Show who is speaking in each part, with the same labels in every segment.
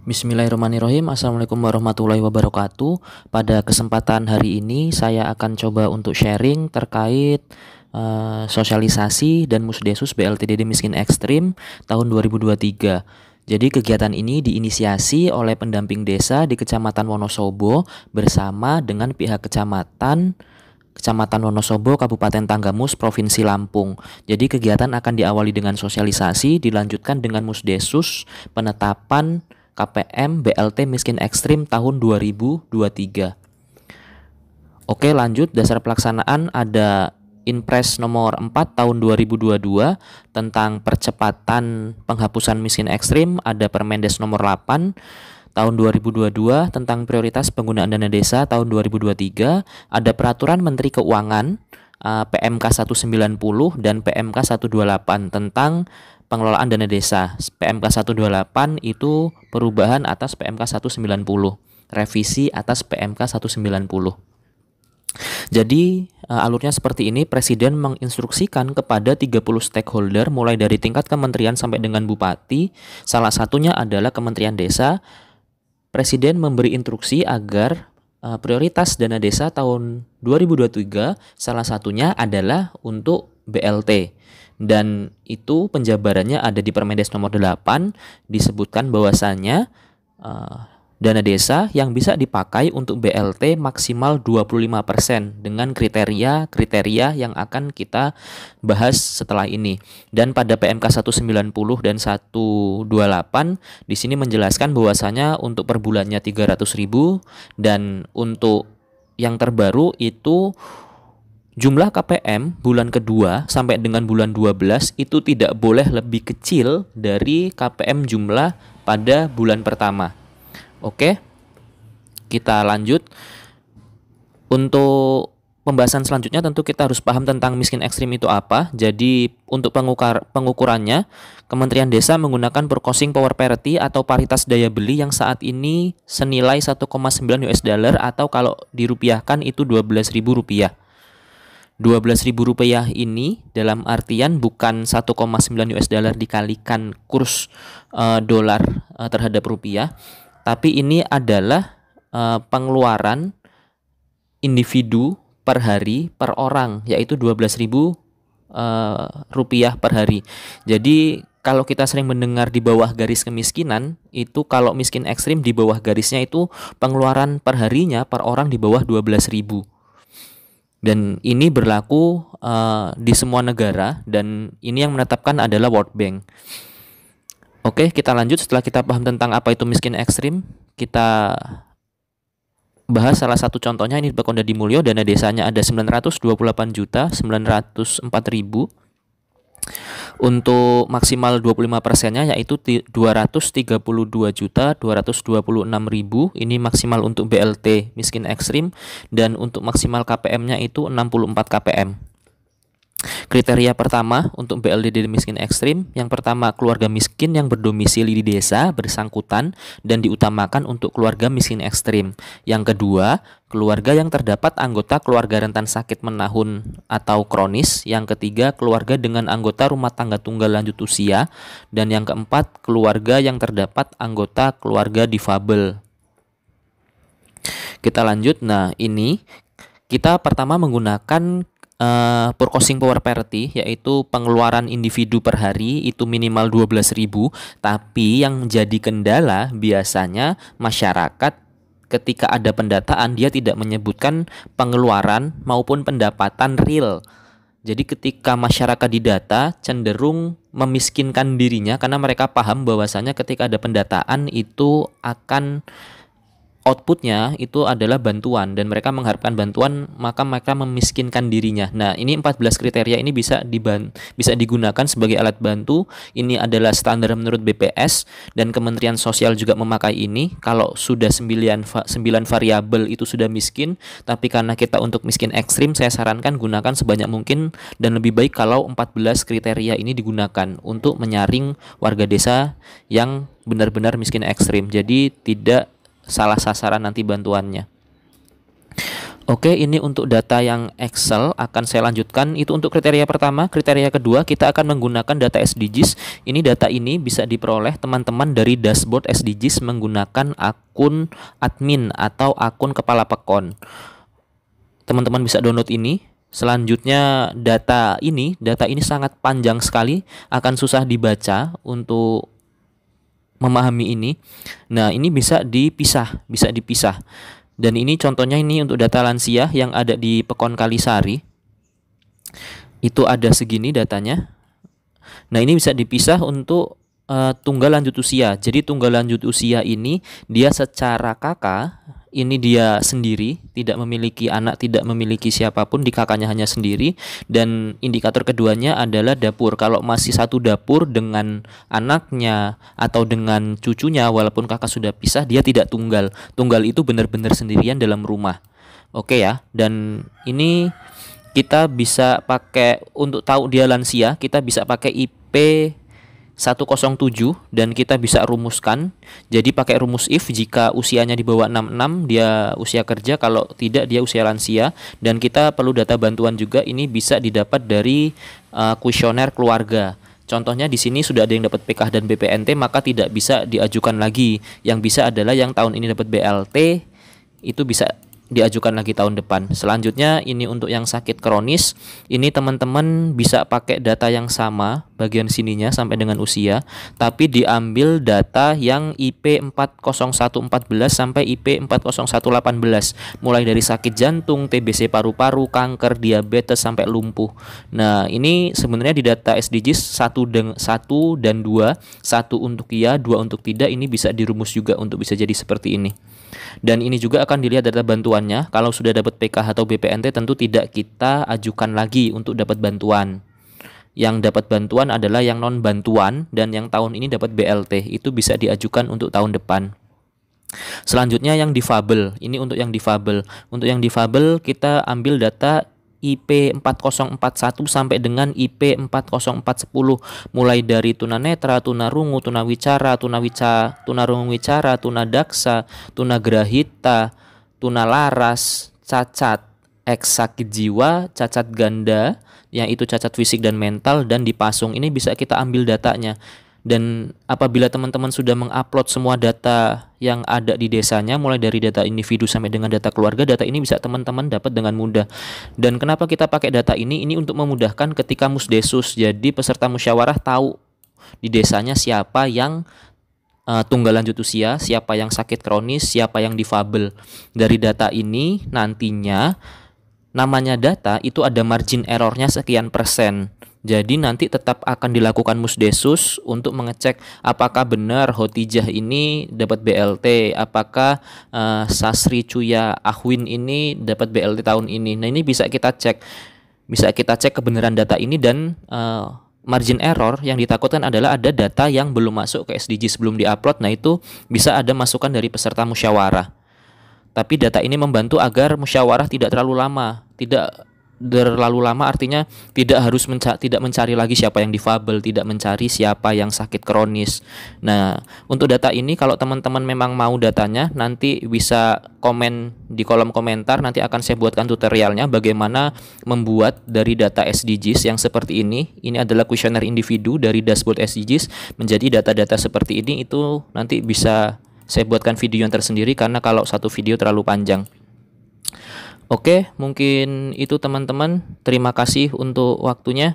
Speaker 1: Bismillahirrahmanirrahim. Assalamualaikum warahmatullahi wabarakatuh. Pada kesempatan hari ini saya akan coba untuk sharing terkait sosialisasi dan Musdesus BLTDD Miskin Ekstrim tahun 2023. Jadi kegiatan ini diinisiasi oleh pendamping desa di Kecamatan Wonosobo bersama dengan pihak Kecamatan Wonosobo, Kabupaten Tanggamus, Provinsi Lampung. Jadi kegiatan akan diawali dengan sosialisasi, dilanjutkan dengan Musdesus penetapan KPM BLT Miskin Ekstrim tahun 2023. Oke, lanjut. Dasar pelaksanaan ada Inpres nomor 4 tahun 2022 tentang percepatan penghapusan miskin ekstrim, ada Permendes nomor 8 tahun 2022 tentang prioritas penggunaan dana desa tahun 2023, ada Peraturan Menteri Keuangan PMK 190 dan PMK 128 tentang pengelolaan dana desa. PMK 128 itu perubahan atas PMK 190, revisi atas PMK 190. Jadi alurnya seperti ini. Presiden menginstruksikan kepada 30 stakeholder mulai dari tingkat kementerian sampai dengan bupati. Salah satunya adalah Kementerian Desa. Presiden memberi instruksi agar prioritas dana desa tahun 2023 salah satunya adalah untuk BLT. Dan itu penjabarannya ada di Permendes nomor 8, disebutkan bahwasannya dana desa yang bisa dipakai untuk BLT maksimal 25% dengan kriteria yang akan kita bahas setelah ini. Dan pada PMK 190 dan 128 di sini menjelaskan bahwasanya untuk per bulannya 300.000 dan untuk yang terbaru itu jumlah KPM bulan kedua sampai dengan bulan 12 itu tidak boleh lebih kecil dari KPM jumlah pada bulan pertama. Oke, kita lanjut. Untuk pembahasan selanjutnya tentu kita harus paham tentang miskin ekstrim itu apa. Jadi untuk pengukurannya, Kementerian Desa menggunakan Purchasing Power Parity atau paritas daya beli yang saat ini senilai 1,9 US dollar atau kalau dirupiahkan itu 12.000 rupiah. 12.000 rupiah ini dalam artian bukan 1,9 US dollar dikalikan kurs dolar terhadap rupiah, tapi ini adalah pengeluaran individu per hari per orang, yaitu 12.000 rupiah per hari. Jadi kalau kita sering mendengar di bawah garis kemiskinan, itu kalau miskin ekstrim di bawah garisnya itu pengeluaran per harinya per orang di bawah 12.000. Dan ini berlaku di semua negara, dan ini yang menetapkan adalah World Bank. Oke, kita lanjut. Setelah kita paham tentang apa itu miskin ekstrim, kita bahas salah satu contohnya. Ini Bakonda di Mulyo, dana desanya ada 928.904.000. Untuk maksimal 25%-nya yaitu 232.226.000. Ini maksimal untuk BLT miskin ekstrim, dan untuk maksimal KPM-nya itu 64 KPM. Kriteria pertama untuk BLTDD miskin ekstrim, yang pertama keluarga miskin yang berdomisili di desa bersangkutan dan diutamakan untuk keluarga miskin ekstrim. Yang kedua, keluarga yang terdapat anggota keluarga rentan sakit menahun atau kronis. Yang ketiga, keluarga dengan anggota rumah tangga tunggal lanjut usia. Dan yang keempat, keluarga yang terdapat anggota keluarga difabel. Kita lanjut. Nah, ini kita pertama menggunakan Purchasing Power Parity, yaitu pengeluaran individu per hari itu minimal 12.000. Tapi yang jadi kendala biasanya masyarakat ketika ada pendataan dia tidak menyebutkan pengeluaran maupun pendapatan real. Jadi ketika masyarakat didata cenderung memiskinkan dirinya karena mereka paham bahwasanya ketika ada pendataan itu akan outputnya itu adalah bantuan, dan mereka mengharapkan bantuan, maka mereka memiskinkan dirinya. Nah, ini 14 kriteria ini bisa digunakan sebagai alat bantu. Ini adalah standar menurut BPS, dan Kementerian Sosial juga memakai ini. Kalau sudah 9 variabel itu sudah miskin, tapi karena kita untuk miskin ekstrim, saya sarankan gunakan sebanyak mungkin, dan lebih baik kalau 14 kriteria ini digunakan untuk menyaring warga desa yang benar-benar miskin ekstrim. Jadi tidak salah sasaran nanti bantuannya. Oke, ini untuk data yang Excel akan saya lanjutkan. Itu untuk kriteria pertama. Kriteria kedua, kita akan menggunakan data SDGs. Ini data ini bisa diperoleh teman-teman dari dashboard SDGs menggunakan akun admin atau akun kepala pekon. Teman-teman bisa download ini. Selanjutnya data ini sangat panjang sekali, akan susah dibaca untuk memahami ini. Nah, ini bisa dipisah. Dan ini contohnya ini untuk data lansia yang ada di Pekon Kalisari. Itu ada segini datanya. Nah, ini bisa dipisah untuk tunggal lanjut usia. Jadi tunggal lanjut usia ini dia secara kakak, ini dia sendiri, tidak memiliki anak, tidak memiliki siapapun, di kakaknya hanya sendiri. Dan indikator keduanya adalah dapur. Kalau masih satu dapur dengan anaknya atau dengan cucunya, walaupun kakak sudah pisah, dia tidak tunggal. Tunggal itu benar-benar sendirian dalam rumah. Oke ya, dan ini kita bisa pakai untuk tahu dia lansia, kita bisa pakai IP 107 dan kita bisa rumuskan. Jadi pakai rumus if, jika usianya di bawah 66 dia usia kerja, kalau tidak dia usia lansia. Dan kita perlu data bantuan juga, ini bisa didapat dari kuesioner keluarga. Contohnya di sini sudah ada yang dapat PKH dan BPNT, maka tidak bisa diajukan lagi. Yang bisa adalah yang tahun ini dapat BLT, itu bisa diajukan lagi tahun depan. Selanjutnya ini untuk yang sakit kronis. Ini teman-teman bisa pakai data yang sama bagian sininya sampai dengan usia, tapi diambil data yang IP 40114 sampai IP 40118, mulai dari sakit jantung, TBC paru-paru, kanker, diabetes sampai lumpuh. Nah, ini sebenarnya di data SDGs 1 dan 2, 1 untuk iya, 2 untuk tidak, ini bisa dirumus juga untuk bisa jadi seperti ini. Dan ini juga akan dilihat data bantuannya. Kalau sudah dapat PKH atau BPNT tentu tidak kita ajukan lagi untuk dapat bantuan. Yang dapat bantuan adalah yang non bantuan, dan yang tahun ini dapat BLT itu bisa diajukan untuk tahun depan. Selanjutnya yang difabel. Ini untuk yang difabel. Untuk yang difabel kita ambil data IP 4041 sampai dengan IP 40410, mulai dari tunanetra, tunarungu, tunawicara, tunarungu wicara, tunadaksa, tunagrahita, tunalaras, cacat, eks sakit jiwa, cacat ganda, yang itu cacat fisik dan mental, dan dipasung. Ini bisa kita ambil datanya. Dan apabila teman-teman sudah mengupload semua data yang ada di desanya, mulai dari data individu sampai dengan data keluarga, data ini bisa teman-teman dapat dengan mudah. Dan kenapa kita pakai data ini? Ini untuk memudahkan ketika musdesus. Jadi peserta musyawarah tahu di desanya siapa yang tunggal lanjut usia, siapa yang sakit kronis, siapa yang difabel. Dari data ini nantinya namanya data itu ada margin errornya sekian persen. Jadi nanti tetap akan dilakukan musdesus untuk mengecek apakah benar Hotijah ini dapat BLT, apakah Sasri Cuya Ahwin ini dapat BLT tahun ini. Nah, ini bisa kita cek kebenaran data ini. Dan margin error yang ditakutkan adalah ada data yang belum masuk ke SDG sebelum diupload. Nah, itu bisa ada masukan dari peserta musyawarah. Tapi data ini membantu agar musyawarah tidak terlalu lama. Artinya tidak harus tidak mencari lagi siapa yang difabel, tidak mencari siapa yang sakit kronis. Nah, untuk data ini kalau teman-teman memang mau datanya, nanti bisa komen di kolom komentar. Nanti akan saya buatkan tutorialnya bagaimana membuat dari data SDGs yang seperti ini. Ini adalah kuesioner individu dari dashboard SDGs menjadi data-data seperti ini. Itu nanti bisa saya buatkan video yang tersendiri karena kalau satu video terlalu panjang. Oke, mungkin itu teman-teman. Terima kasih untuk waktunya.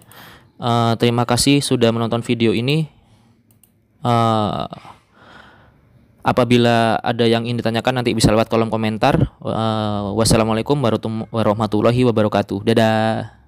Speaker 1: Terima kasih sudah menonton video ini. Apabila ada yang ingin ditanyakan nanti bisa lewat kolom komentar. Wassalamualaikum warahmatullahi wabarakatuh. Dadah.